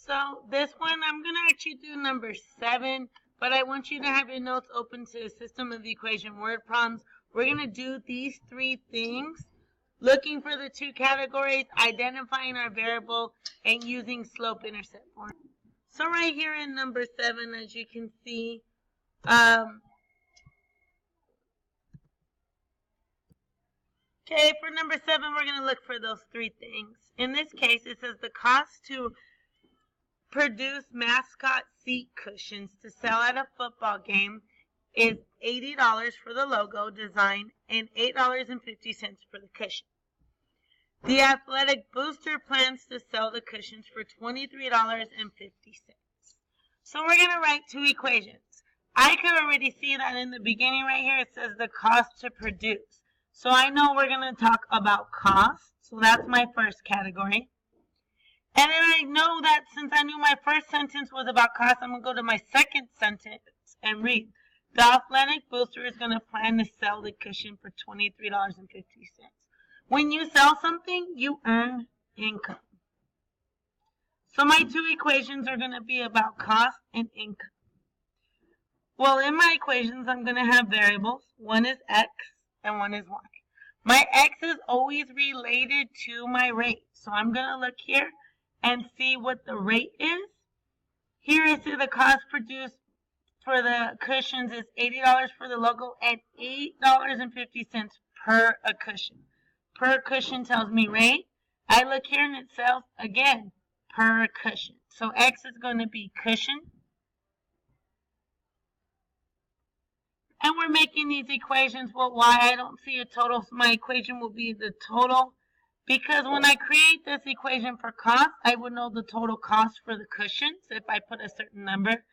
So this one, I'm going to actually do number 7, but I want you to have your notes open to system of equation word problems. We're going to do these 3 things: looking for the 2 categories, identifying our variable, and using slope-intercept form. So right here in number 7, as you can see, okay, for number 7, we're going to look for those 3 things. In this case, it says the cost to produce mascot seat cushions to sell at a football game is $80 for the logo design and $8.50 for the cushion. The athletic booster plans to sell the cushions for $23.50. So we're going to write 2 equations. I could already see that in the beginning right here it says the cost to produce. So I know we're going to talk about cost. So that's my first category. And then I know that since I knew my first sentence was about cost, I'm going to go to my second sentence and read. The athletic booster is going to plan to sell the cushion for $23.50. When you sell something, you earn income. So my 2 equations are going to be about cost and income. Well, in my equations, I'm going to have variables. One is x and one is y. My x is always related to my rate. So I'm going to look here and see what the rate is. Here I see the cost produced for the cushions is $80 for the logo and $8.50 per a cushion. Per cushion tells me rate. I look here and it says, again, per cushion. So x is going to be cushion. And we're making these equations. Well, why I don't see a total, so my equation will be the total. Because when I create this equation for cost, I would know the total cost for the cushions if I put a certain number.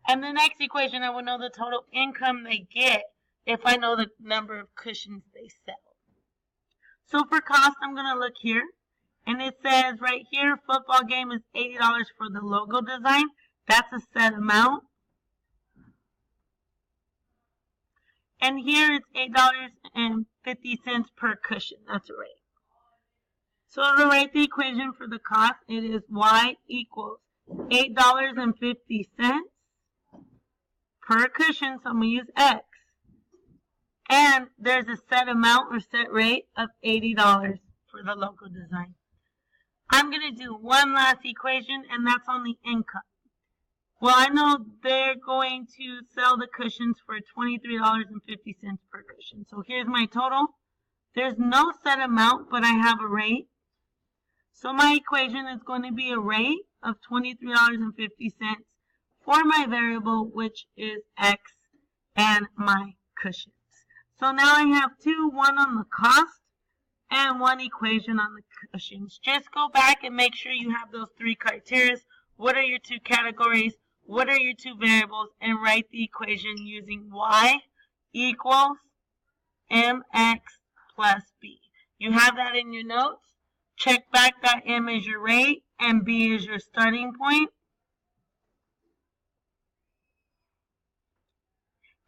And the next equation, I would know the total income they get if I know the number of cushions they sell. So for cost, I'm going to look here. And it says right here, football game is $80 for the logo design. That's a set amount. And here it's $8.50 per cushion. That's a rate. So to write the equation for the cost, it is y equals $8.50 per cushion, so I'm going to use x. And there's a set amount or set rate of $80 for the logo design. I'm going to do one last equation, and that's on the income. Well, I know they're going to sell the cushions for $23.50 per cushion. So here's my total. There's no set amount, but I have a rate. So my equation is going to be a rate of $23.50 for my variable, which is x, and my cushions. So now I have 2, one on the cost and 1 equation on the cushions. Just go back and make sure you have those 3 criteria. What are your 2 categories? What are your 2 variables? And write the equation using y equals mx plus b. You have that in your notes. Check back that m is your rate and b is your starting point.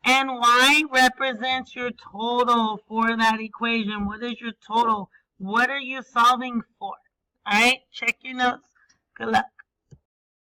And y represents your total for that equation. What is your total? What are you solving for? All right, check your notes. Good luck.